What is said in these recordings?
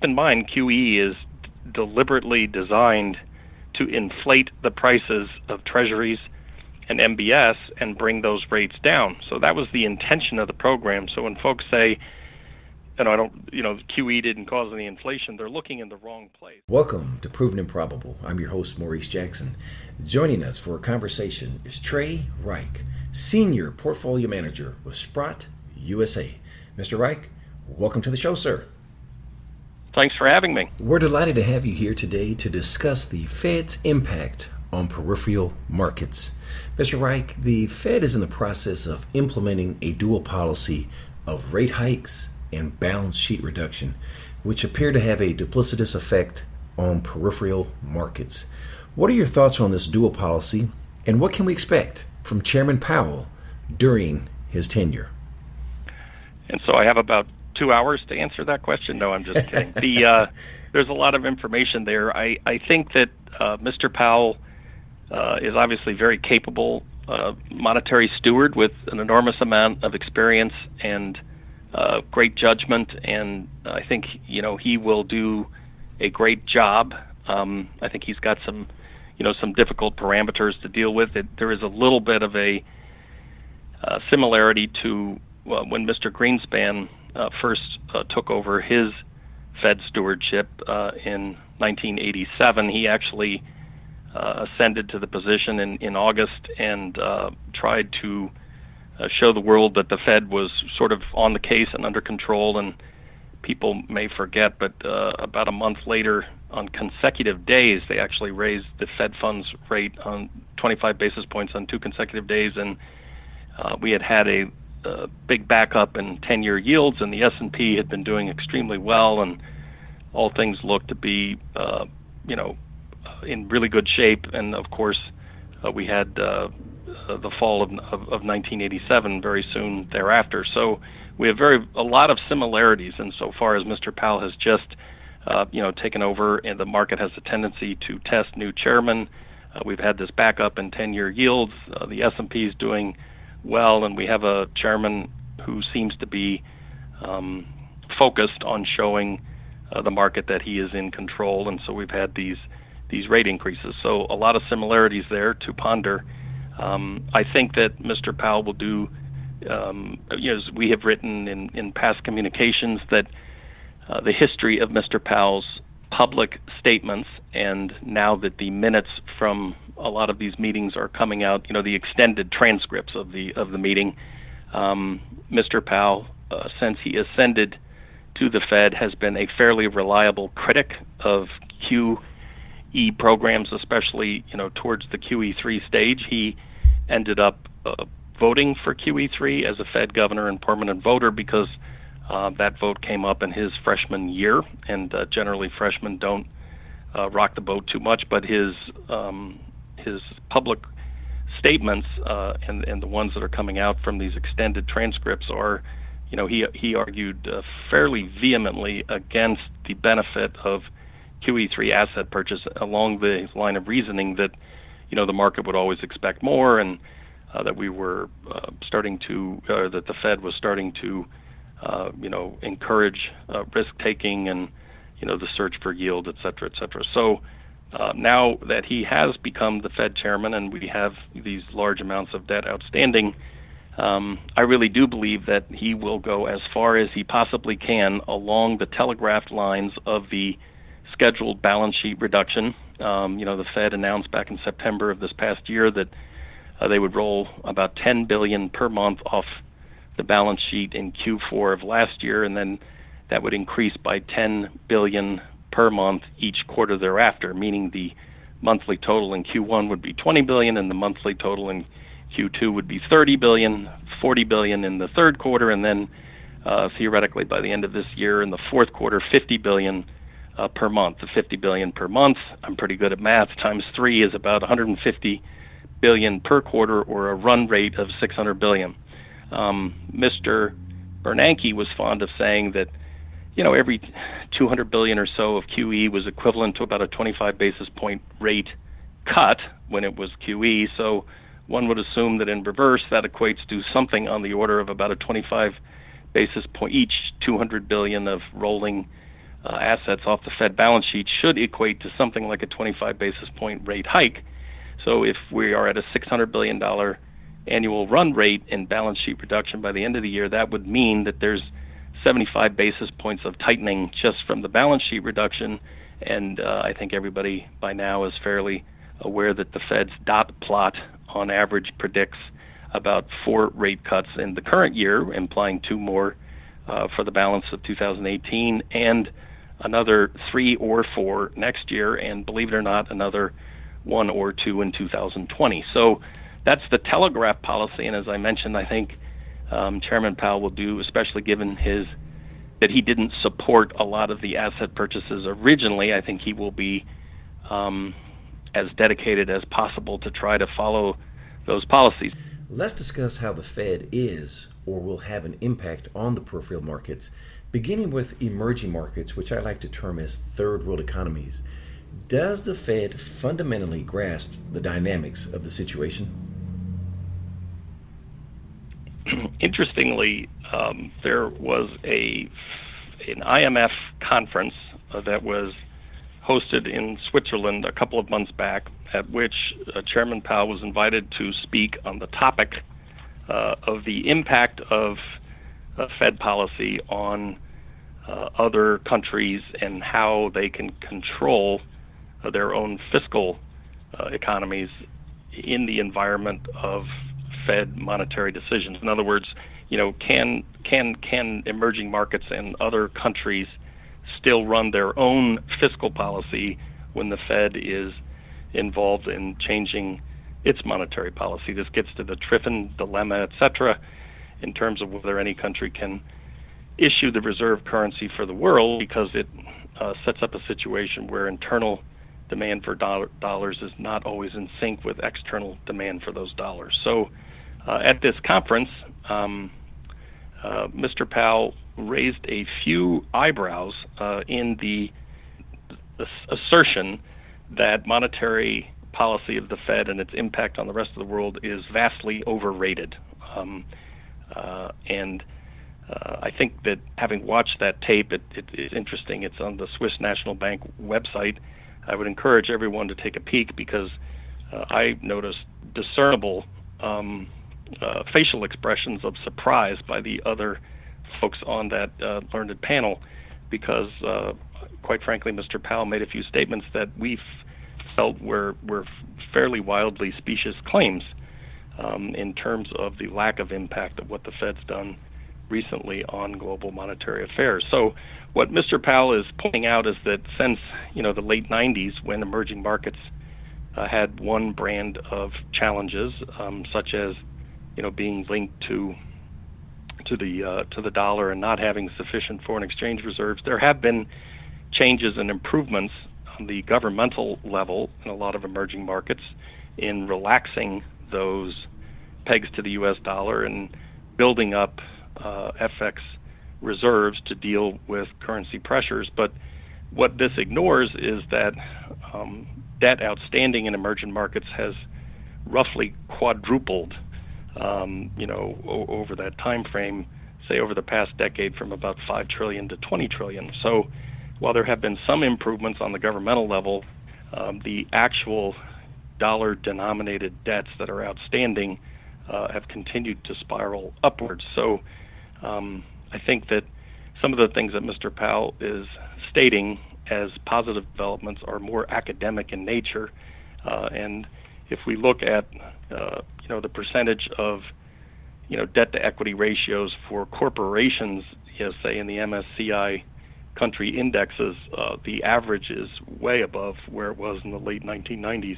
keep in mind, QE is deliberately designed to inflate the prices of treasuries and MBS and bring those rates down. So that was the intention of the program. So when folks say, QE didn't cause any inflation, they're looking in the wrong place. Welcome to Proven and Probable. I'm your host, Maurice Jackson. Joining us for a conversation is TREY Reik, Senior Portfolio Manager with Sprott USA. Mr. Reik, welcome to the show, sir. Thanks for having me. We're delighted to have you here today to discuss the Fed's impact on peripheral markets. Mr. Reik, the Fed is in the process of implementing a dual policy of rate hikes and balance sheet reduction, which appear to have a duplicitous effect on peripheral markets. What are your thoughts on this dual policy, and what can we expect from Chairman Powell during his tenure? And so I have about 2 hours to answer that question. No, I'm just kidding. There's a lot of information there. I think that Mr. Powell is obviously very capable monetary steward with an enormous amount of experience and great judgment, and I think he will do a great job. I think he's got some difficult parameters to deal with. There is a little bit of a similarity to when Mr. Greenspan first took over his Fed stewardship in 1987. He actually ascended to the position in August and tried to show the world that the Fed was sort of on the case and under control. And people may forget, but about a month later, on consecutive days, they actually raised the Fed funds rate on 25 basis points on 2 consecutive days. And we had a big backup in 10-year yields, and the S&P had been doing extremely well, and all things looked to be, in really good shape. And of course, we had the fall of 1987 very soon thereafter. So we have a lot of similarities insofar as Mr. Powell has just, taken over, and the market has a tendency to test new chairmen. We've had this backup in 10-year yields. The S&P is doing well, and we have a chairman who seems to be focused on showing the market that he is in control, and so we've had these rate increases. So a lot of similarities there to ponder. I think that Mr. Powell will do, as we have written in past communications, that the history of Mr. Powell's public statements, and now that the minutes from a lot of these meetings are coming out, the extended transcripts of the meeting, Mr. Powell, since he ascended to the Fed, has been a fairly reliable critic of QE programs, especially towards the QE3 stage. He ended up voting for QE3 as a Fed governor and permanent voter because that vote came up in his freshman year, and generally freshmen don't rock the boat too much, but his public statements and the ones that are coming out from these extended transcripts are, he argued fairly vehemently against the benefit of QE3 asset purchase along the line of reasoning that, the market would always expect more, and that we were that the Fed was starting to, encourage risk-taking and, the search for yield, et cetera, et cetera. So now that he has become the Fed chairman and we have these large amounts of debt outstanding, I really do believe that he will go as far as he possibly can along the telegraphed lines of the scheduled balance sheet reduction. The Fed announced back in September of this past year that they would roll about $10 billion per month off the balance sheet in Q4 of last year, and then that would increase by $10 billion per month each quarter thereafter, meaning the monthly total in Q1 would be $20 billion, and the monthly total in Q2 would be $30 billion, $40 billion in the third quarter, and then theoretically by the end of this year in the fourth quarter, $50 billion per month. The $50 billion per month, I'm pretty good at math, times 3 is about $150 billion per quarter, or a run rate of $600 billion. Mr. Bernanke was fond of saying that, every $200 billion or so of QE was equivalent to about a 25 basis point rate cut when it was QE. So one would assume that in reverse, that equates to something on the order of about a 25 basis point each, $200 billion of rolling assets off the Fed balance sheet should equate to something like a 25 basis point rate hike. So if we are at a $600 billion annual run rate in balance sheet reduction by the end of the year, that would mean that there's 75 basis points of tightening just from the balance sheet reduction. And I think everybody by now is fairly aware that the Fed's dot plot on average predicts about 4 rate cuts in the current year, implying 2 more for the balance of 2018, and another 3 or 4 next year, and believe it or not, another 1 or 2 in 2020. So that's the telegraph policy, and as I mentioned, I think Chairman Powell will do, especially given that he didn't support a lot of the asset purchases originally. I think he will be as dedicated as possible to try to follow those policies. Let's discuss how the Fed is or will have an impact on the peripheral markets, beginning with emerging markets, which I like to term as third world economies. Does the Fed fundamentally grasp the dynamics of the situation? Interestingly, there was an IMF conference that was hosted in Switzerland a couple of months back, at which Chairman Powell was invited to speak on the topic of the impact of Fed policy on other countries and how they can control their own fiscal economies in the environment of Fed monetary decisions. In other words, can emerging markets and other countries still run their own fiscal policy when the Fed is involved in changing its monetary policy? This gets to the Triffin dilemma, etc., in terms of whether any country can issue the reserve currency for the world, because it sets up a situation where internal demand for dollars is not always in sync with external demand for those dollars. So at this conference, Mr. Powell raised a few eyebrows in the assertion that monetary policy of the Fed and its impact on the rest of the world is vastly overrated. And I think that having watched that tape, it is interesting. It's on the Swiss National Bank website. I would encourage everyone to take a peek, because I noticed discernible facial expressions of surprise by the other folks on that learned panel, because quite frankly, Mr. Powell made a few statements that we felt were fairly wildly specious claims in terms of the lack of impact of what the Fed's done recently on global monetary affairs. So what Mr. Powell is pointing out is that since the late 90s, when emerging markets had one brand of challenges, such as being linked to the dollar and not having sufficient foreign exchange reserves, there have been changes and improvements on the governmental level in a lot of emerging markets in relaxing those pegs to the U.S. dollar and building up FX reserves to deal with currency pressures. But what this ignores is that debt outstanding in emerging markets has roughly quadrupled over that time frame, say over the past decade, from about 5 trillion to 20 trillion. So while there have been some improvements on the governmental level, the actual dollar-denominated debts that are outstanding have continued to spiral upwards. So I think that some of the things that Mr. Powell is stating as positive developments are more academic in nature. And if we look at the percentage of debt to equity ratios for corporations, say in the MSCI country indexes, the average is way above where it was in the late 1990s,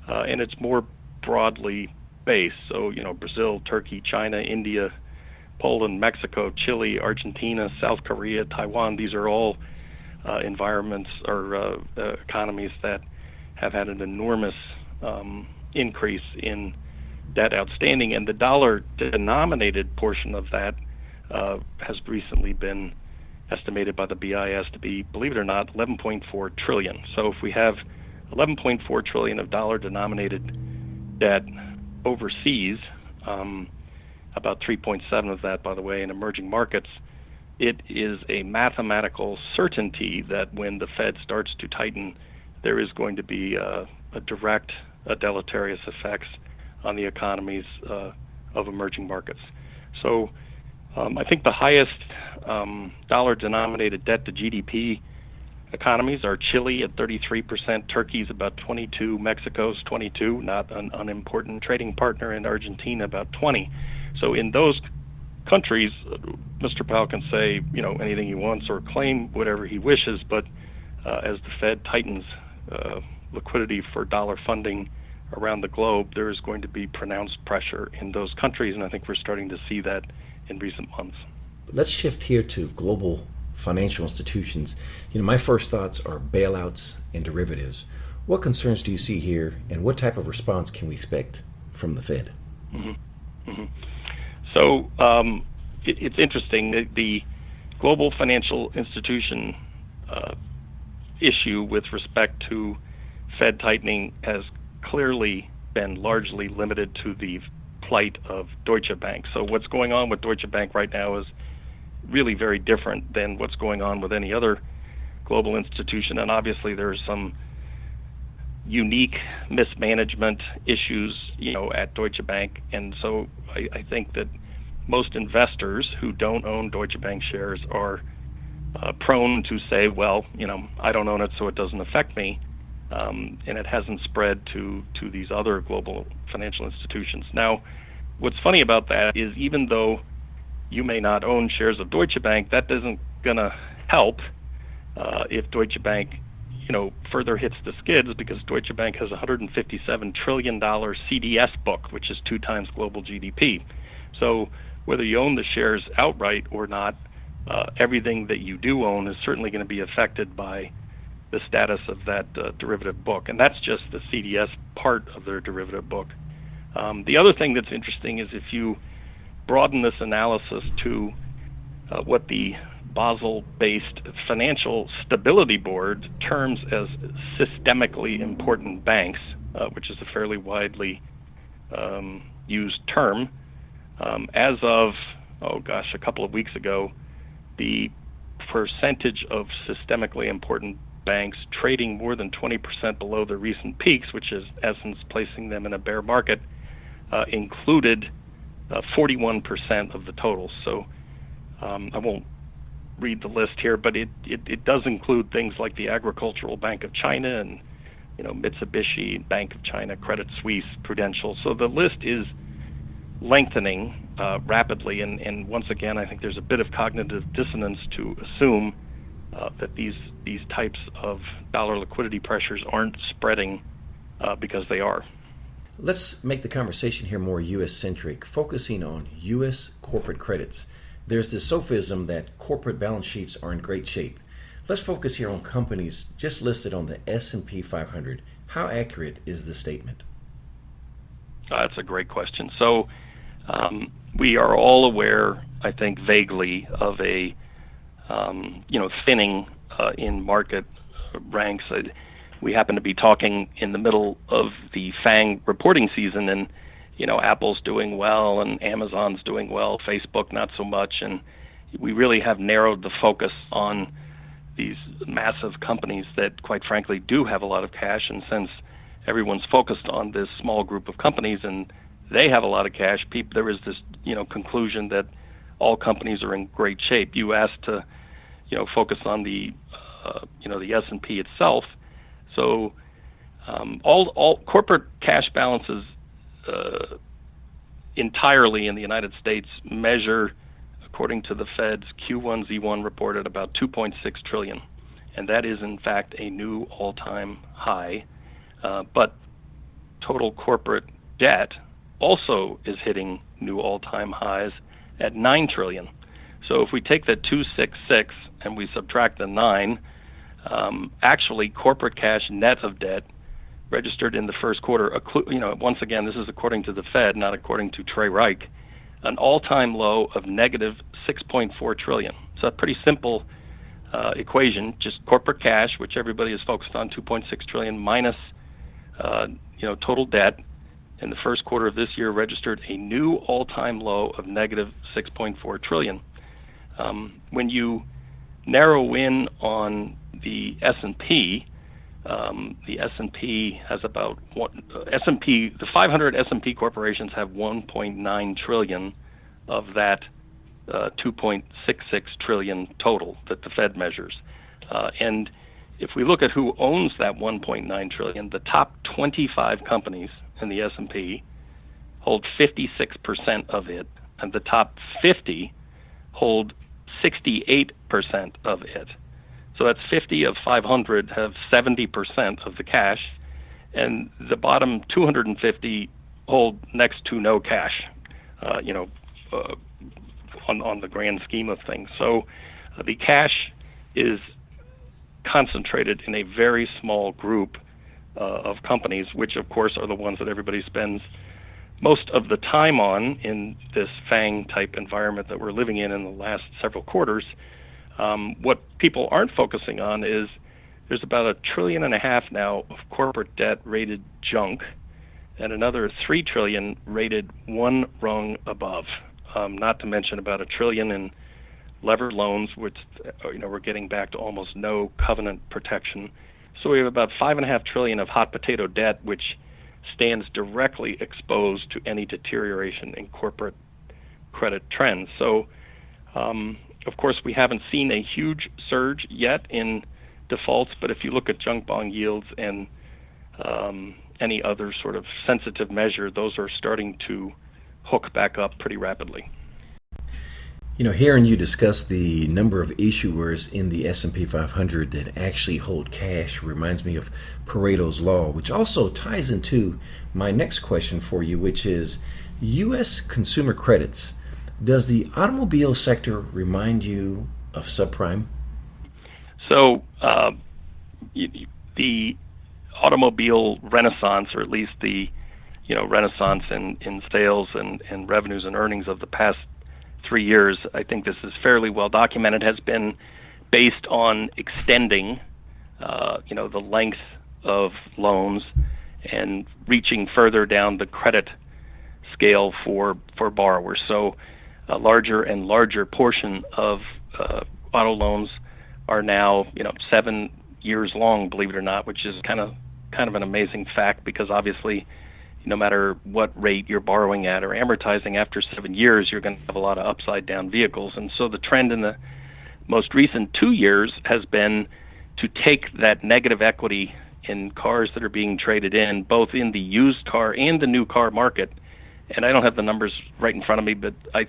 and it's more broadly based. So Brazil, Turkey, China, India, Poland, Mexico, Chile, Argentina, South Korea, Taiwan, these are all environments or economies that have had an enormous increase in debt outstanding, and the dollar-denominated portion of that has recently been estimated by the BIS to be, believe it or not, 11.4 trillion. So if we have 11.4 trillion of dollar-denominated debt overseas, about 3.7 of that, by the way, in emerging markets, it is a mathematical certainty that when the Fed starts to tighten, there is going to be a direct deleterious effects on the economies of emerging markets. So I think the highest dollar-denominated debt to GDP economies are Chile at 33%, Turkey's about 22%, Mexico's 22%, not an unimportant trading partner, and Argentina about 20%. So in those countries, Mr. Powell can say, anything he wants or claim whatever he wishes, but as the Fed tightens liquidity for dollar funding around the globe, there is going to be pronounced pressure in those countries, and I think we're starting to see that in recent months. Let's shift here to global financial institutions. My first thoughts are bailouts and derivatives. What concerns do you see here, and what type of response can we expect from the Fed? Mm-hmm. Mm-hmm. So it's interesting. The global financial institution issue with respect to Fed tightening has clearly been largely limited to the plight of Deutsche Bank. So what's going on with Deutsche Bank right now is really very different than what's going on with any other global institution. And obviously there's some unique mismanagement issues, at Deutsche Bank. And so I think that most investors who don't own Deutsche Bank shares are prone to say, well, I don't own it, so it doesn't affect me. And it hasn't spread to these other global financial institutions. Now, what's funny about that is even though you may not own shares of Deutsche Bank, that isn't going to help if Deutsche Bank, further hits the skids, because Deutsche Bank has a $157 trillion CDS book, which is 2 times global GDP. So whether you own the shares outright or not, everything that you do own is certainly going to be affected by the status of that derivative book. And that's just the CDS part of their derivative book. The other thing that's interesting is if you broaden this analysis to what the Basel-based Financial Stability Board terms as systemically important banks, which is a fairly widely used term, as of, a couple of weeks ago, the percentage of systemically important banks trading more than 20% below their recent peaks, which is essence placing them in a bear market, included 41% of the total. So I won't read the list here, but it does include things like the Agricultural Bank of China and Mitsubishi, Bank of China, Credit Suisse, Prudential. So the list is lengthening rapidly, and once again, I think there's a bit of cognitive dissonance to assume that these types of dollar liquidity pressures aren't spreading because they are. Let's make the conversation here more U.S.-centric, focusing on U.S. corporate credits. There's this sophism that corporate balance sheets are in great shape. Let's focus here on companies just listed on the S&P 500. How accurate is this statement? That's a great question. So we are all aware, I think, vaguely of a thinning in market ranks. We happen to be talking in the middle of the FANG reporting season, and Apple's doing well and Amazon's doing well, Facebook not so much, and we really have narrowed the focus on these massive companies that, quite frankly, do have a lot of cash. And since everyone's focused on this small group of companies and they have a lot of cash, there is this conclusion that all companies are in great shape. You asked to focus on the S&P itself. So all corporate cash balances entirely in the United States measure, according to the Fed's Q1Z1 report, at about $2.6 trillion, and that is in fact a new all-time high. But total corporate debt also is hitting new all-time highs at $9 trillion. So if we take the 266 and we subtract the 9, actually corporate cash net of debt registered in the first quarter, once again, this is according to the Fed, not according to TREY Reik, an all-time low of negative 6.4 trillion. So a pretty simple equation, just corporate cash, which everybody is focused on, 2.6 trillion, minus total debt in the first quarter of this year registered a new all-time low of negative 6.4 trillion. When you narrow in on the S&P, the S&P has about the 500 S&P corporations have 1.9 trillion of that 2.66 trillion total that the Fed measures. And if we look at who owns that 1.9 trillion, the top 25 companies in the S&P hold 56% of it, and the top 50 hold 68% of it. So that's 50 of 500 have 70% of the cash, and the bottom 250 hold next to no cash, on the grand scheme of things. So the cash is concentrated in a very small group of companies, which of course are the ones that everybody spends most of the time on in this FANG type environment that we're living in the last several quarters. What people aren't focusing on is there's about $1.5 trillion now of corporate debt rated junk, and another $3 trillion rated one rung above. Not to mention about $1 trillion in levered loans, which we're getting back to almost no covenant protection. So we have about $5.5 trillion of hot potato debt, which stands directly exposed to any deterioration in corporate credit trends. So, of course, we haven't seen a huge surge yet in defaults, but if you look at junk bond yields and any other sort of sensitive measure, those are starting to hook back up pretty rapidly. Hearing you discuss the number of issuers in the S&P 500 that actually hold cash reminds me of Pareto's law, which also ties into my next question for you, which is U.S. consumer credits. Does the automobile sector remind you of subprime? So the automobile renaissance, or at least the renaissance in sales and revenues and earnings of the past 3 years, I think this is fairly well documented, has been based on extending the length of loans and reaching further down the credit scale for borrowers. So a larger and larger portion of auto loans are now 7 years long, believe it or not, which is kind of an amazing fact, because obviously no matter what rate you're borrowing at or amortizing, after 7 years, you're going to have a lot of upside down vehicles. And so the trend in the most recent 2 years has been to take that negative equity in cars that are being traded in, both in the used car and the new car market. And I don't have the numbers right in front of me, but I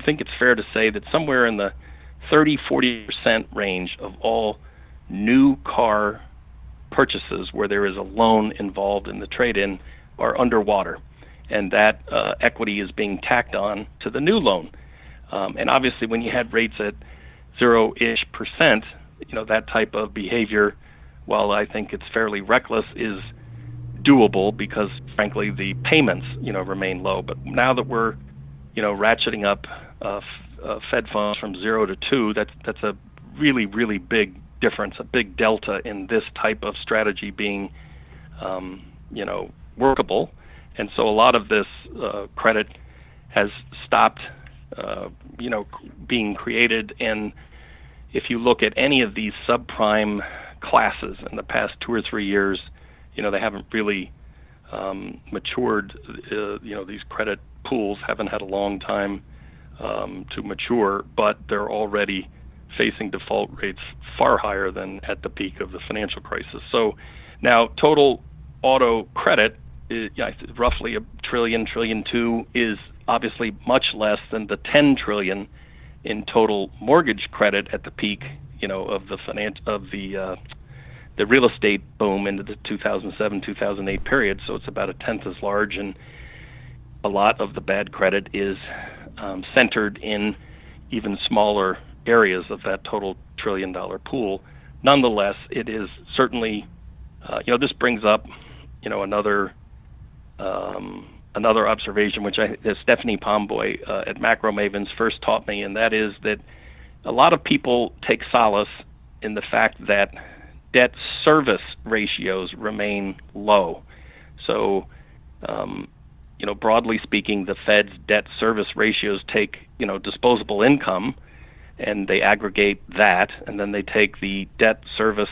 think it's fair to say that somewhere in the 30-40% range of all new car purchases where there is a loan involved in the trade-in are underwater, and that equity is being tacked on to the new loan. And obviously when you had rates at 0-ish%, that type of behavior, while I think it's fairly reckless, is doable because frankly the payments remain low. But now that we're ratcheting up Fed funds from 0 to 2, that's a really, really big difference, a big delta in this type of strategy being workable. And so a lot of this credit has stopped being created. And if you look at any of these subprime classes in the past 2 or 3 years, they haven't really matured. These credit pools haven't had a long time to mature, but they're already facing default rates far higher than at the peak of the financial crisis. So now total auto credit is roughly $1 trillion, $1.2 trillion, is obviously much less than the $10 trillion in total mortgage credit at the peak, of the real estate boom into the 2007-2008 period. So it's about a tenth as large, and a lot of the bad credit is centered in even smaller areas of that total $1 trillion pool. Nonetheless, it is certainly, this brings up, another observation, which Stephanie Pomboy at Macro Mavens first taught me, and that is that a lot of people take solace in the fact that debt service ratios remain low. So, broadly speaking, the Fed's debt service ratios take, disposable income and they aggregate that, and then they take the debt service,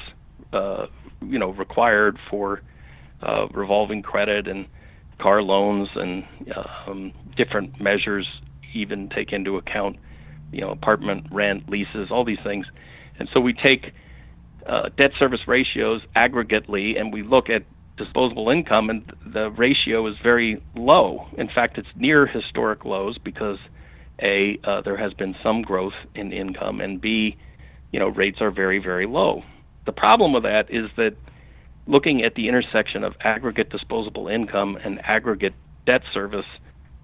required for revolving credit and car loans and different measures, even take into account, apartment rent, leases, all these things. And so we take debt service ratios aggregately, and we look at disposable income, and the ratio is very low. In fact, it's near historic lows because A, there has been some growth in income, and B, rates are very, very low. The problem with that is that looking at the intersection of aggregate disposable income and aggregate debt service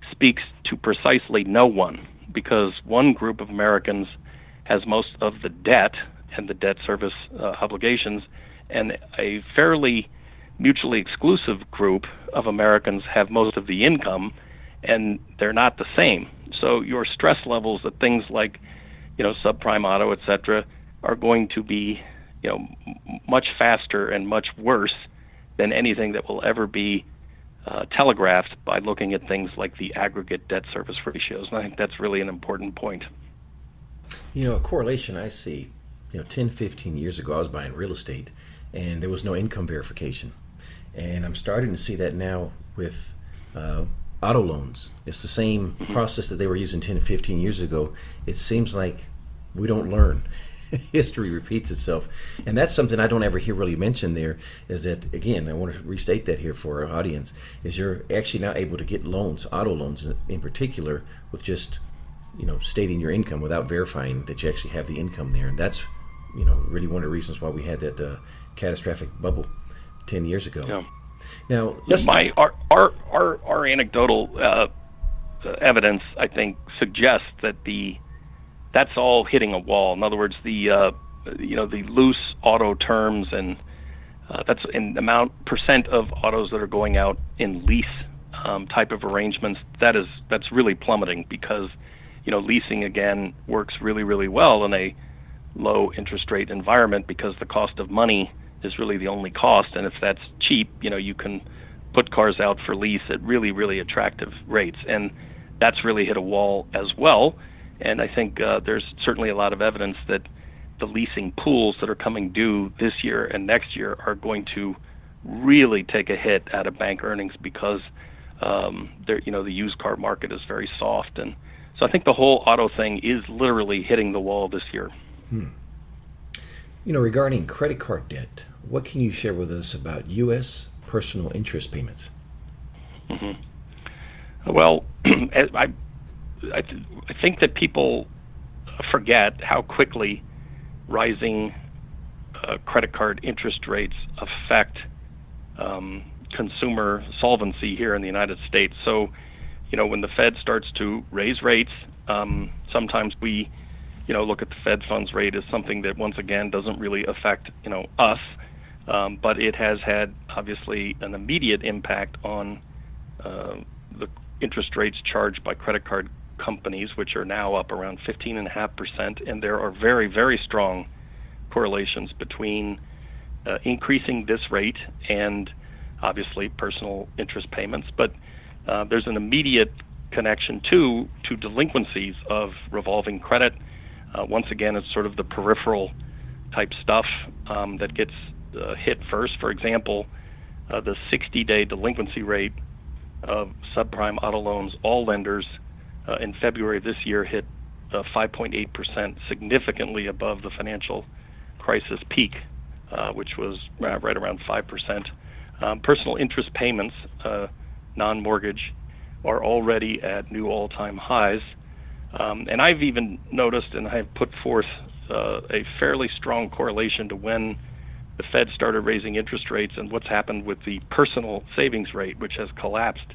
speaks to precisely no one, because one group of Americans has most of the debt and the debt service obligations, and a fairly mutually exclusive group of Americans have most of the income, and they're not the same. So your stress levels at things like, subprime auto, et cetera, are going to be, much faster and much worse than anything that will ever be telegraphed by looking at things like the aggregate debt service ratios. And I think that's really an important point. A correlation I see, 10, 15 years ago, I was buying real estate, and there was no income verification. And I'm starting to see that now with auto loans. It's the same process that they were using 10, 15 years ago. It seems like we don't learn. History repeats itself. And that's something I don't ever hear really mentioned there, is that, again, I want to restate that here for our audience, is you're actually now able to get loans, auto loans in particular, with just, stating your income without verifying that you actually have the income there. And that's, really one of the reasons why we had that catastrophic bubble 10 years ago. Yeah. Now, our anecdotal evidence, I think, suggests that that's all hitting a wall. In other words, the loose auto terms, and that's in percent of autos that are going out in lease type of arrangements. That's really plummeting, because leasing again works really, really well in a low interest rate environment, because the cost of money is really the only cost, and if that's cheap, you can put cars out for lease at really, really attractive rates, and that's really hit a wall as well. And I think there's certainly a lot of evidence that the leasing pools that are coming due this year and next year are going to really take a hit out of bank earnings, because the used car market is very soft. And so I think the whole auto thing is literally hitting the wall this year. Regarding credit card debt, what can you share with us about U.S. personal interest payments? Well, I think that people forget how quickly rising credit card interest rates affect consumer solvency here in the United States. So, when the Fed starts to raise rates, sometimes we, look at the Fed funds rate as something that, once again, doesn't really affect, us, but it has had, obviously, an immediate impact on the interest rates charged by credit card companies, which are now up around 15.5%, and there are very, very strong correlations between increasing this rate and obviously personal interest payments. But there's an immediate connection to delinquencies of revolving credit. Once again, it's sort of the peripheral type stuff that gets hit first. For example, the 60-day delinquency rate of subprime auto loans, all lenders, in February of this year hit 5.8%, significantly above the financial crisis peak, which was right around 5%. Personal interest payments, non-mortgage, are already at new all-time highs. And I've even noticed, and I've put forth a fairly strong correlation to when the Fed started raising interest rates and what's happened with the personal savings rate, which has collapsed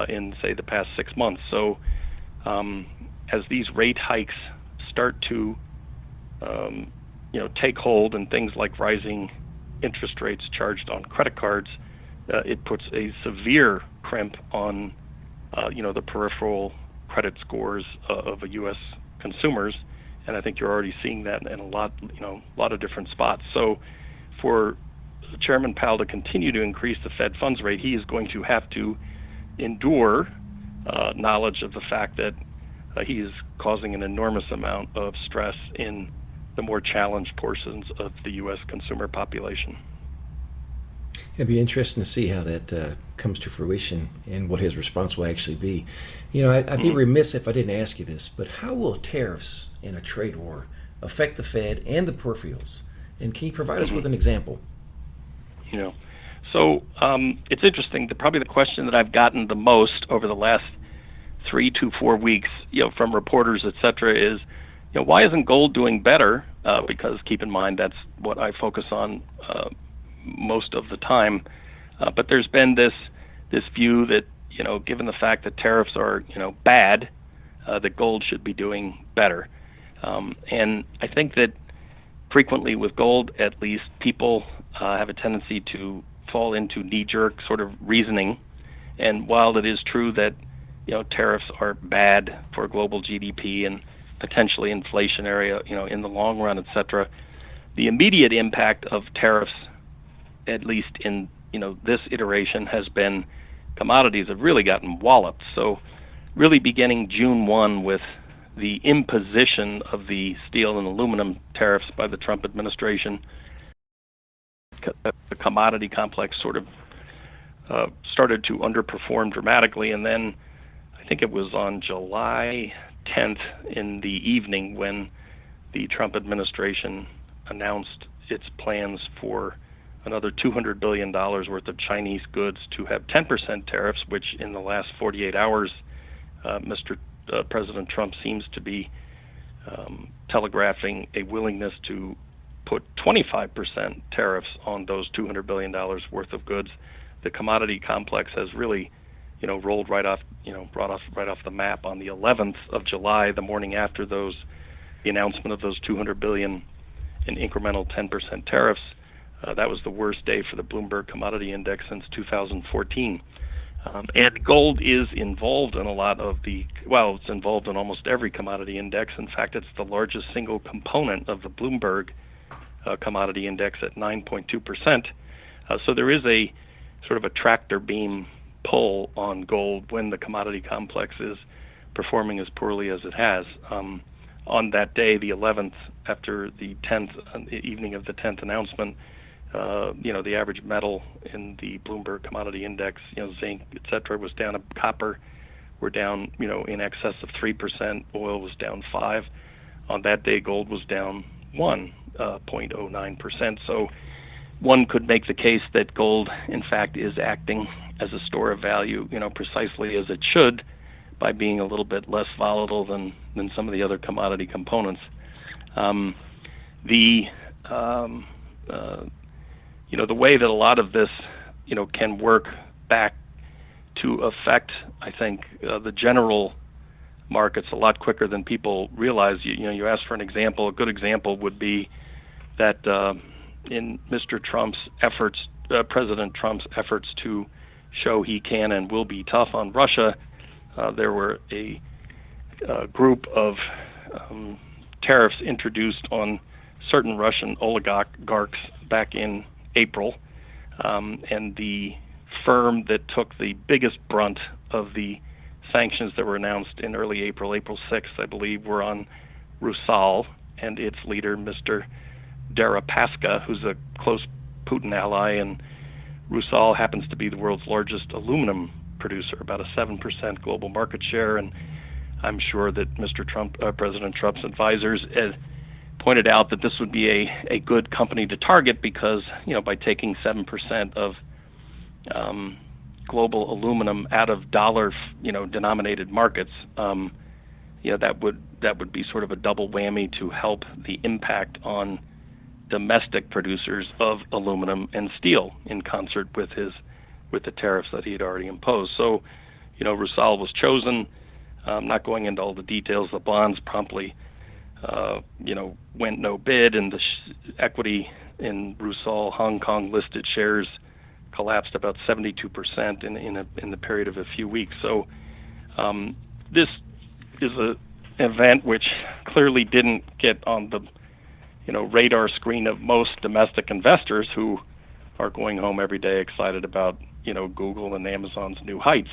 in, say, the past 6 months. So as these rate hikes start to take hold, and things like rising interest rates charged on credit cards, it puts a severe crimp on the peripheral credit scores of U.S. consumers, and I think you're already seeing that in a lot of different spots. So for Chairman Powell to continue to increase the Fed funds rate, he is going to have to endure knowledge of the fact that he is causing an enormous amount of stress in the more challenged portions of the U.S. consumer population. It'd be interesting to see how that comes to fruition and what his response will actually be. I'd be remiss if I didn't ask you this, but how will tariffs in a trade war affect the Fed and the peripherals? And can you provide us with an example? So it's interesting. Probably the question that I've gotten the most over the last 3 to 4 weeks, from reporters, et cetera, is, why isn't gold doing better? Because keep in mind that's what I focus on most of the time. But there's been this view that, given the fact that tariffs are, bad, that gold should be doing better. And I think that frequently with gold, at least, people have a tendency to fall into knee-jerk sort of reasoning. And while it is true that, tariffs are bad for global GDP and potentially inflationary, in the long run, et cetera, the immediate impact of tariffs, at least in this iteration, has been commodities have really gotten walloped. So really beginning June 1 with the imposition of the steel and aluminum tariffs by the Trump administration, the commodity complex sort of started to underperform dramatically. And then I think it was on July 10th in the evening when the Trump administration announced its plans for another $200 billion worth of Chinese goods to have 10% tariffs, which in the last 48 hours, President Trump seems to be telegraphing a willingness to put 25% tariffs on those $200 billion worth of goods. The commodity complex has really, rolled right off the map on the 11th of July, the morning after the announcement of those 200 billion in incremental 10% tariffs. That was the worst day for the Bloomberg Commodity Index since 2014. And gold is involved in it's involved in almost every commodity index. In fact, it's the largest single component of the Bloomberg Commodity Index at 9.2%. So there is a sort of a tractor beam pull on gold when the commodity complex is performing as poorly as it has. On that day, the 11th, after the 10th, evening of the 10th announcement, the average metal in the Bloomberg Commodity Index, zinc, et cetera, was down. Copper were down, in excess of 3%. Oil was down 5%. On that day, gold was down 1.09%. So one could make the case that gold, in fact, is acting as a store of value, precisely as it should, by being a little bit less volatile than some of the other commodity components. The way that a lot of this, can work back to affect, I think, the general markets a lot quicker than people realize. You asked for an example. A good example would be that in Mr. Trump's efforts, President Trump's efforts to show he can and will be tough on Russia, there were a group of tariffs introduced on certain Russian oligarchs back in April, and the firm that took the biggest brunt of the sanctions that were announced in early April 6th, I believe, were on Rusal and its leader, Mr. Deripaska, who's a close Putin ally, and Rusal happens to be the world's largest aluminum producer, about a 7% global market share, and I'm sure that President Trump's advisors pointed out that this would be a good company to target because, by taking 7% of global aluminum out of dollar, denominated markets, that would be sort of a double whammy to help the impact on domestic producers of aluminum and steel in concert with the tariffs that he had already imposed. So, Rusal was chosen. I'm not going into all the details. The bonds promptly, went no bid, and the equity in Rusal Hong Kong listed shares collapsed about 72% in the period of a few weeks. So this is an event which clearly didn't get on the radar screen of most domestic investors who are going home every day excited about Google and Amazon's new heights.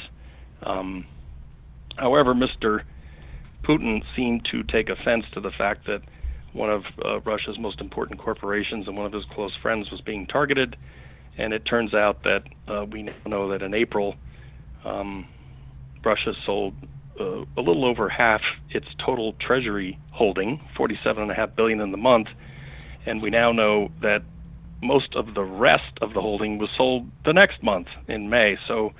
However, Mr. Putin seemed to take offense to the fact that one of Russia's most important corporations and one of his close friends was being targeted. And it turns out that we now know that in April, Russia sold a little over half its total treasury holding, $47.5 billion in the month. And we now know that most of the rest of the holding was sold the next month in May. So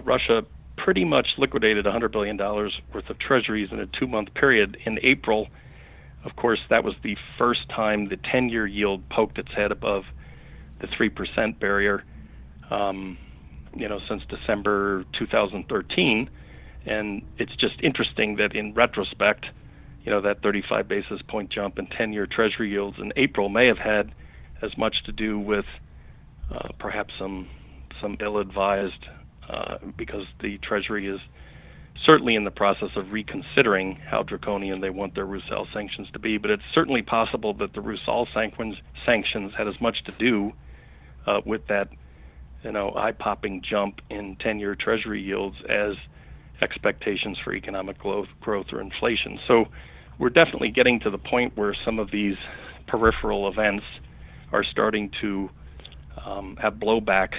Russia pretty much liquidated $100 billion worth of treasuries in a 2-month period. In April, of course, that was the first time the 10-year yield poked its head above the 3% barrier, since December 2013. And it's just interesting that in retrospect, that 35 basis point jump in 10-year treasury yields in April may have had as much to do with perhaps some ill-advised, because the Treasury is certainly in the process of reconsidering how draconian they want their Rusal sanctions to be. But it's certainly possible that the Rusal sanctions had as much to do with that, eye-popping jump in 10-year Treasury yields as expectations for economic growth or inflation. So we're definitely getting to the point where some of these peripheral events are starting to have blowback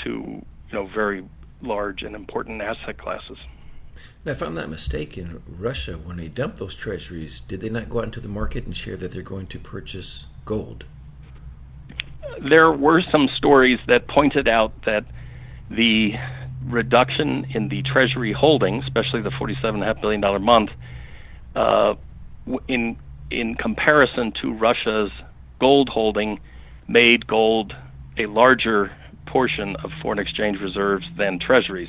to very large and important asset classes. Now, if I'm not mistaken, Russia, when they dumped those treasuries, did they not go out into the market and share that they're going to purchase gold? There were some stories that pointed out that the reduction in the treasury holding, especially the $47.5 billion a month, in comparison to Russia's gold holding, made gold a larger portion of foreign exchange reserves than treasuries.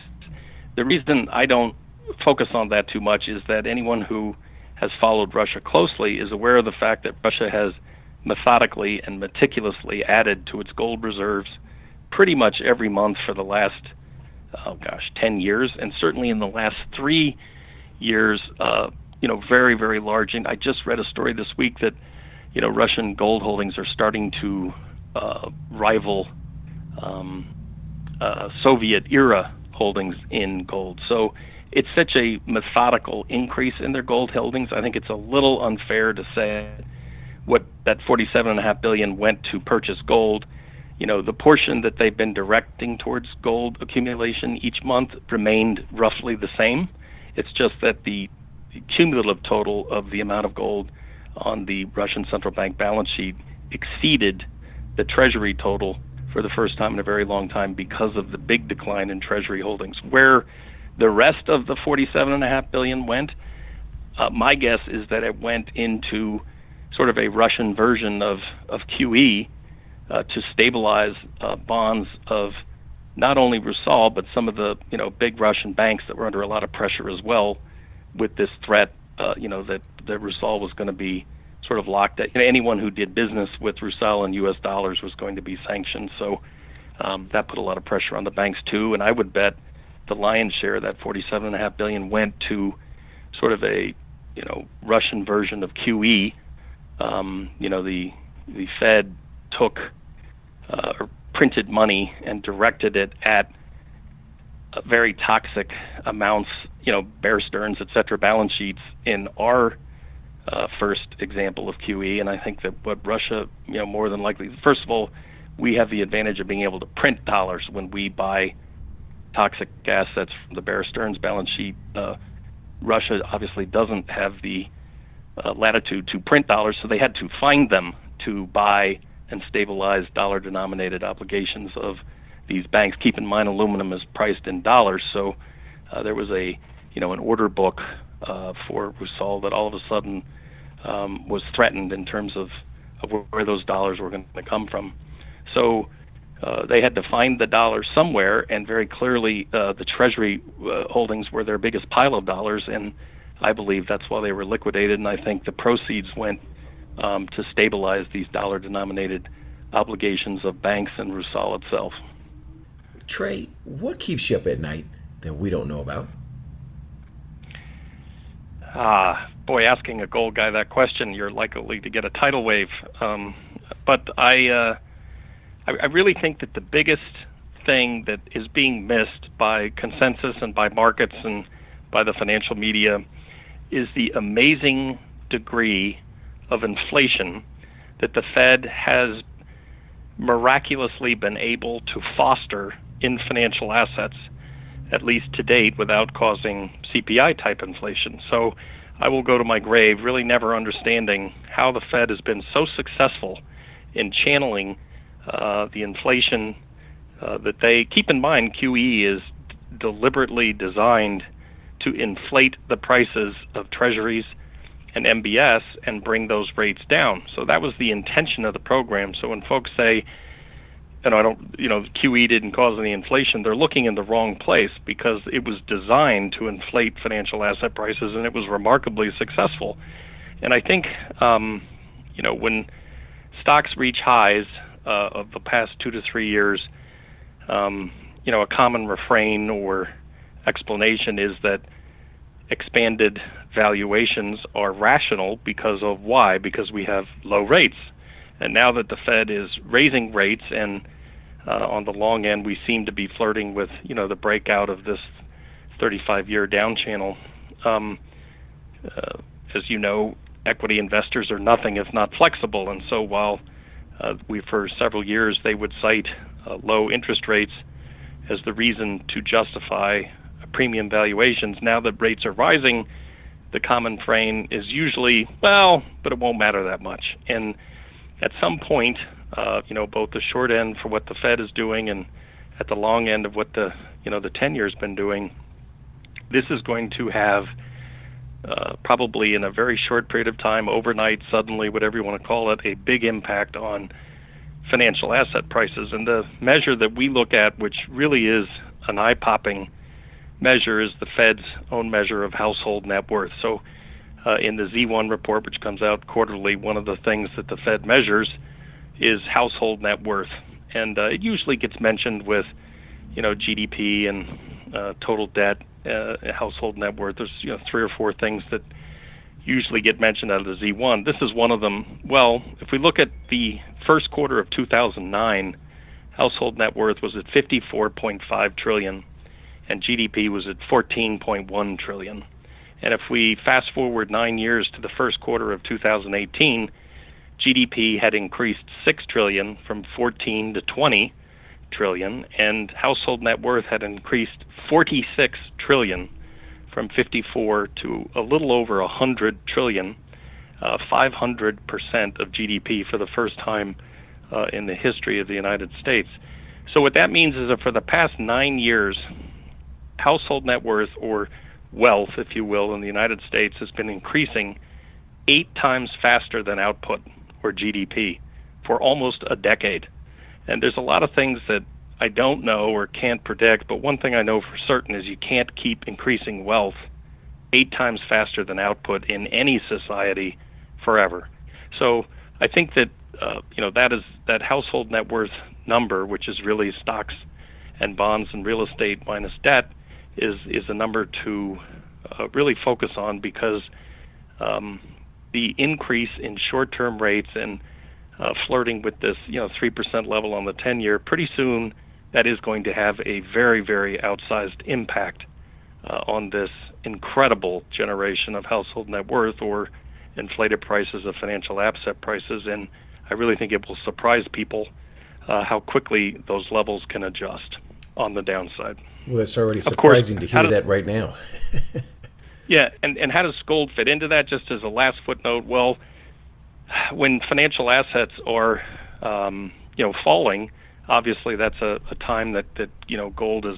The reason I don't focus on that too much is that anyone who has followed Russia closely is aware of the fact that Russia has methodically and meticulously added to its gold reserves pretty much every month for the last 10 years, and certainly in the last 3 years, very, very large. And I just read a story this week that Russian gold holdings are starting to rival Soviet era holdings in gold. So it's such a methodical increase in their gold holdings. I think it's a little unfair to say what that $47.5 billion went to purchase gold. The portion that they've been directing towards gold accumulation each month remained roughly the same. It's just that the cumulative total of the amount of gold on the Russian central bank balance sheet exceeded the treasury total for the first time in a very long time because of the big decline in treasury holdings. Where the rest of the $47.5 billion went, my guess is that it went into sort of a Russian version of QE to stabilize bonds of not only Rusal, but some of the big Russian banks that were under a lot of pressure as well, with this threat that Rusal was going to be sort of locked at. Anyone who did business with Rusal and U.S. dollars was going to be sanctioned. So that put a lot of pressure on the banks too. And I would bet the lion's share of that $47.5 billion went to sort of a Russian version of QE. The Fed took or printed money and directed it at very toxic amounts, Bear Stearns, et cetera, balance sheets in our first example of QE. And I think that what Russia, more than likely, first of all, we have the advantage of being able to print dollars when we buy toxic assets from the Bear Stearns balance sheet. Russia obviously doesn't have the latitude to print dollars, so they had to find them to buy and stabilize dollar-denominated obligations of these banks. Keep in mind, aluminum is priced in dollars, so there was an order book for Rusal that all of a sudden was threatened in terms of where those dollars were going to come from. So they had to find the dollars somewhere, and very clearly the Treasury holdings were their biggest pile of dollars, and I believe that's why they were liquidated, and I think the proceeds went to stabilize these dollar-denominated obligations of banks and Rusal itself. Trey, what keeps you up at night that we don't know about? Asking a gold guy that question, you're likely to get a tidal wave. But I really think that the biggest thing that is being missed by consensus and by markets and by the financial media is the amazing degree of inflation that the Fed has miraculously been able to foster in financial assets, at least to date, without causing CPI-type inflation. So I will go to my grave really never understanding how the Fed has been so successful in channeling the inflation that they keep in mind. QE is deliberately designed to inflate the prices of treasuries and MBS and bring those rates down. So that was the intention of the program. So when folks say, QE didn't cause any inflation, they're looking in the wrong place, because it was designed to inflate financial asset prices, and it was remarkably successful. And I think, when stocks reach highs of the past 2 to 3 years, a common refrain or explanation is that expanded valuations are rational because of why? Because we have low rates. And now that the Fed is raising rates, and on the long end we seem to be flirting with, the breakout of this 35-year down channel. As you know, equity investors are nothing if not flexible. And so while for several years they would cite low interest rates as the reason to justify premium valuations, now that rates are rising, the common frame is usually, well, but it won't matter that much. And at some point, both the short end for what the Fed is doing and at the long end of what the 10-year has been doing, this is going to have probably in a very short period of time, overnight, suddenly, whatever you want to call it, a big impact on financial asset prices. And the measure that we look at, which really is an eye-popping measure, is the Fed's own measure of household net worth. So in the Z1 report, which comes out quarterly, one of the things that the Fed measures is household net worth. And it usually gets mentioned with, GDP and total debt, household net worth. There's 3 or 4 things that usually get mentioned out of the Z1. This is one of them. Well, if we look at the first quarter of 2009, household net worth was at $54.5 trillion, and GDP was at $14.1 trillion. And if we fast forward 9 years to the first quarter of 2018, GDP had increased $6 trillion from 14 to 20 trillion, and household net worth had increased 46 trillion from 54 to a little over 100 trillion, 500% of GDP for the first time in the history of the United States. So what that means is that for the past 9 years, household net worth, or wealth, if you will, in the United States has been increasing 8 times faster than output, or GDP, for almost a decade. And there's a lot of things that I don't know or can't predict, but one thing I know for certain is you can't keep increasing wealth 8 times faster than output in any society forever. So I think that that household net worth number, which is really stocks and bonds and real estate minus debt, is a number to really focus on, because the increase in short-term rates and flirting with this 3% level on the 10-year, pretty soon that is going to have a very, very outsized impact on this incredible generation of household net worth, or inflated prices of financial asset prices. And I really think it will surprise people how quickly those levels can adjust on the downside. Well, it's already surprising to hear that right now. Yeah, and how does gold fit into that? Just as a last footnote, well, when financial assets are falling, obviously that's a time that gold is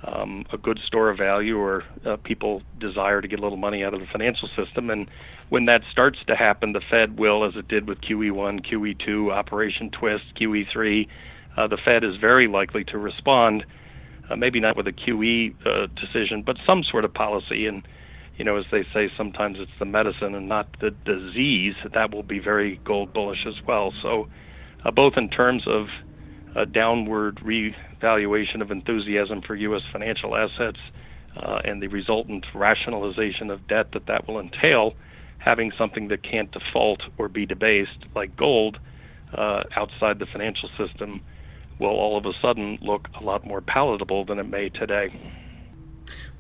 a good store of value, or people desire to get a little money out of the financial system. And when that starts to happen, the Fed will, as it did with QE1, QE2, Operation Twist, QE3, the Fed is very likely to respond, maybe not with a QE decision, but some sort of policy. And as they say, sometimes it's the medicine and not the disease. That will be very gold bullish as well. So both in terms of a downward revaluation of enthusiasm for U.S. financial assets and the resultant rationalization of debt that will entail, having something that can't default or be debased like gold outside the financial system will all of a sudden look a lot more palatable than it may today.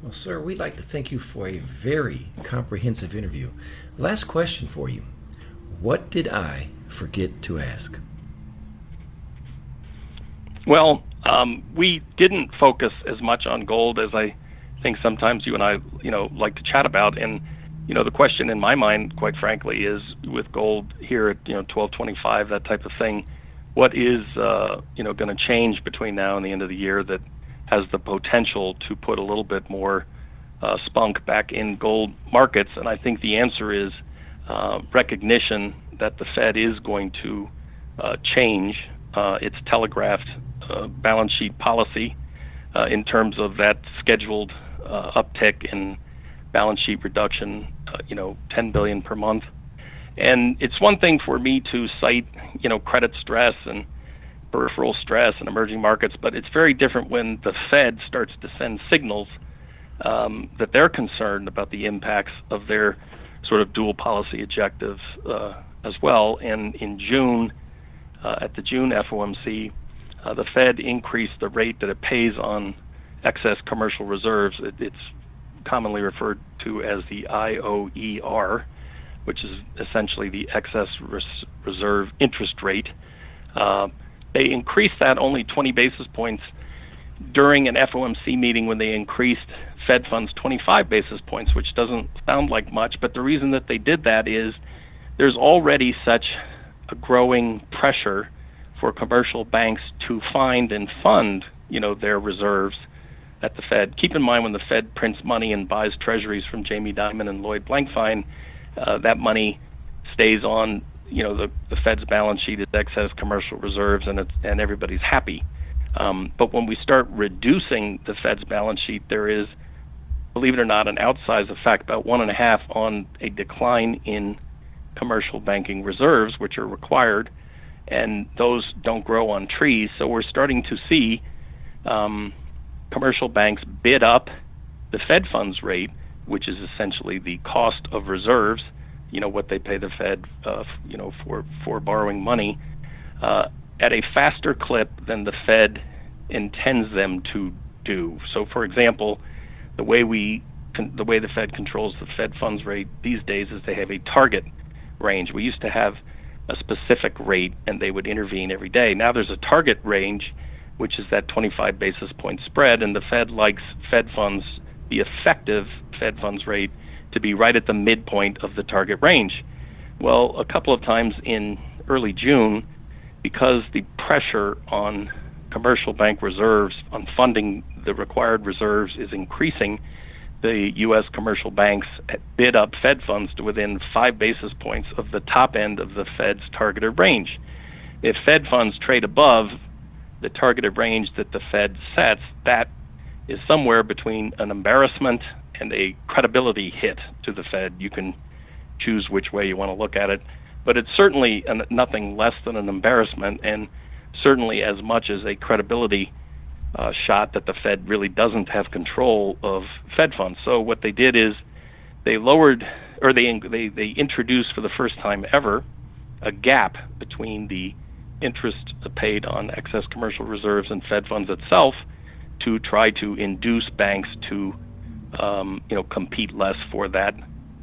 Well, sir, we'd like to thank you for a very comprehensive interview. Last question for you. What did I forget to ask? Well, we didn't focus as much on gold as I think sometimes you and I, like to chat about. And, the question in my mind, quite frankly, is with gold here at, 1225, that type of thing, what is, going to change between now and the end of the year that has the potential to put a little bit more spunk back in gold markets? And I think the answer is recognition that the Fed is going to change its telegraphed balance sheet policy in terms of that scheduled uptick in balance sheet reduction, 10 billion per month. And it's one thing for me to cite, credit stress and peripheral stress in emerging markets, but it's very different when the Fed starts to send signals that they're concerned about the impacts of their sort of dual policy objectives as well. And in June, at the June FOMC, the Fed increased the rate that it pays on excess commercial reserves. It's commonly referred to as the IOER, which is essentially the excess reserve interest rate. They increased that only 20 basis points during an FOMC meeting when they increased Fed funds 25 basis points, which doesn't sound like much, but the reason that they did that is there's already such a growing pressure for commercial banks to find and fund, their reserves at the Fed. Keep in mind when the Fed prints money and buys treasuries from Jamie Dimon and Lloyd Blankfein, that money stays on, the Fed's balance sheet as excess commercial reserves, and everybody's happy. But when we start reducing the Fed's balance sheet, there is, believe it or not, an outsized effect, about 1.5 on a decline in commercial banking reserves, which are required, and those don't grow on trees. So we're starting to see commercial banks bid up the Fed funds rate, which is essentially the cost of reserves, what they pay the Fed, for borrowing money, at a faster clip than the Fed intends them to do. So, for example, the way the Fed controls the Fed funds rate these days is they have a target range. We used to have a specific rate, and they would intervene every day. Now there's a target range, which is that 25 basis point spread, and the Fed likes Fed funds, the effective Fed funds rate, to be right at the midpoint of the target range. Well, a couple of times in early June, because the pressure on commercial bank reserves, on funding the required reserves, is increasing, the U.S. commercial banks bid up Fed funds to within 5 basis points of the top end of the Fed's targeted range. If Fed funds trade above the targeted range that the Fed sets, that is somewhere between an embarrassment and a credibility hit to the Fed. You can choose which way you want to look at it, but it's certainly nothing less than an embarrassment, and certainly as much as a credibility shot that the Fed really doesn't have control of Fed funds. So what they did is they lowered, or they introduced for the first time ever, a gap between the interest paid on excess commercial reserves and Fed funds itself, to try to induce banks to compete less for that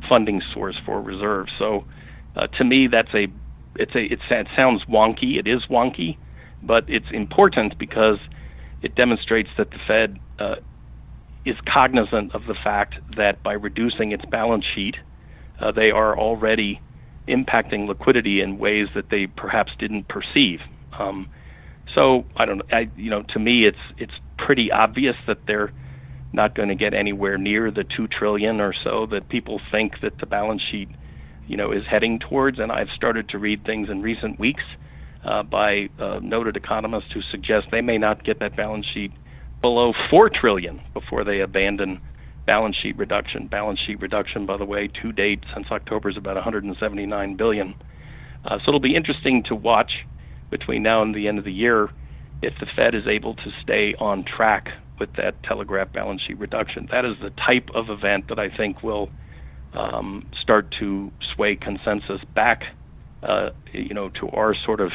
funding source for reserves. So to me, it sounds wonky. It is wonky, but it's important because it demonstrates that the Fed is cognizant of the fact that by reducing its balance sheet, they are already impacting liquidity in ways that they perhaps didn't perceive. So to me, it's pretty obvious that they're not going to get anywhere near the $2 trillion or so that people think that the balance sheet, is heading towards. And I've started to read things in recent weeks by noted economists who suggest they may not get that balance sheet below $4 trillion before they abandon balance sheet reduction. Balance sheet reduction, by the way, to date since October is about $179 billion. So it'll be interesting to watch between now and the end of the year if the Fed is able to stay on track with that telegraphed balance sheet reduction. That is the type of event that I think will start to sway consensus back, to our sort of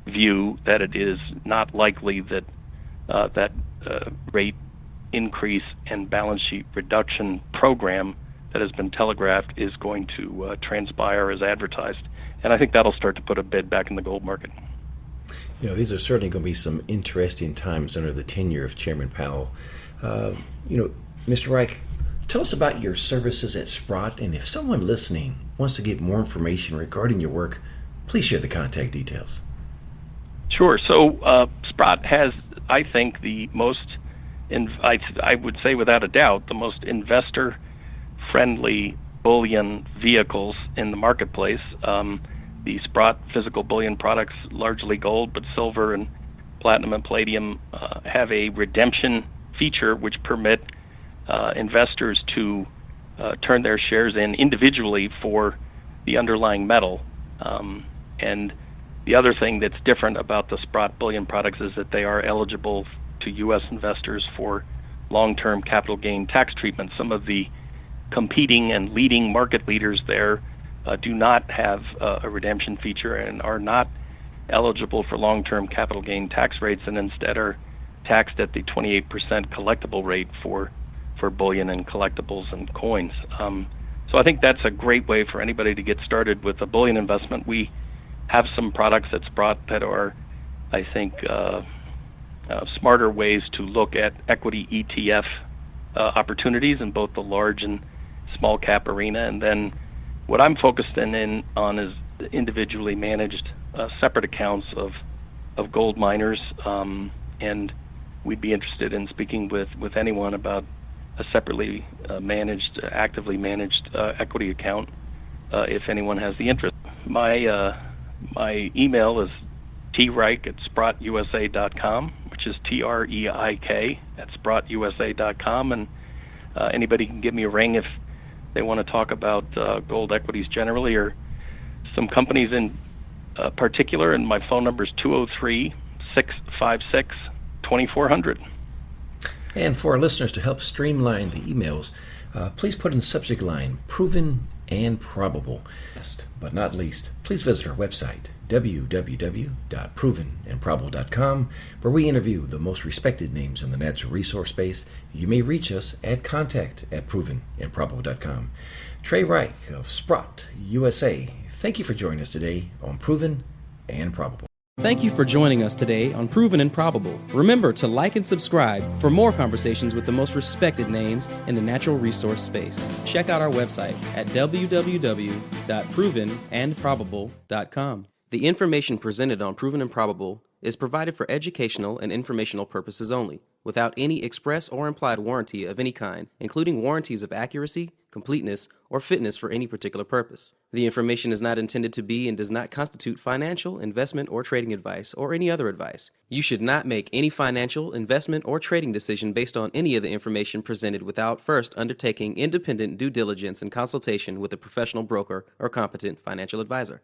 view that it is not likely that that rate increase and balance sheet reduction program that has been telegraphed is going to transpire as advertised. And I think that'll start to put a bid back in the gold market. These are certainly going to be some interesting times under the tenure of Chairman Powell. Mr. Reik, tell us about your services at Sprott, and if someone listening wants to get more information regarding your work, please share the contact details. Sure. So Sprott has, I think, the most, I would say without a doubt, the most investor-friendly bullion vehicles in the marketplace. The Sprott physical bullion products, largely gold, but silver and platinum and palladium, have a redemption feature which permit investors to turn their shares in individually for the underlying metal. And the other thing that's different about the Sprott bullion products is that they are eligible to U.S. investors for long-term capital gain tax treatment. Some of the competing and leading market leaders there do not have a redemption feature and are not eligible for long-term capital gain tax rates, and instead are taxed at the 28% collectible rate for bullion and collectibles and coins. So I think that's a great way for anybody to get started with a bullion investment. We have some products at Sprott that are, I think, smarter ways to look at equity ETF opportunities in both the large and small cap arena. And then what I'm focused on is individually managed separate accounts of gold miners, and we'd be interested in speaking with anyone about a separately managed, actively managed equity account if anyone has the interest. My email is treik@sprottusa.com, which is TREIK at sprottusa.com, and anybody can give me a ring if they want to talk about gold equities generally or some companies in particular. And my phone number is 203-656-2400. And for our listeners, to help streamline the emails, please put in the subject line "Proven and Probable." Last but not least, please visit our website, www.provenandprobable.com, where we interview the most respected names in the natural resource space. You may reach us at contact@provenandprobable.com. TREY Reik of Sprott USA, thank you for joining us today on Proven and Probable. Thank you for joining us today on Proven and Probable. Remember to like and subscribe for more conversations with the most respected names in the natural resource space. Check out our website at www.provenandprobable.com. The information presented on Proven and Probable is provided for educational and informational purposes only, without any express or implied warranty of any kind, including warranties of accuracy, completeness, or fitness for any particular purpose. The information is not intended to be and does not constitute financial, investment, or trading advice, or any other advice. You should not make any financial, investment, or trading decision based on any of the information presented without first undertaking independent due diligence and consultation with a professional broker or competent financial advisor.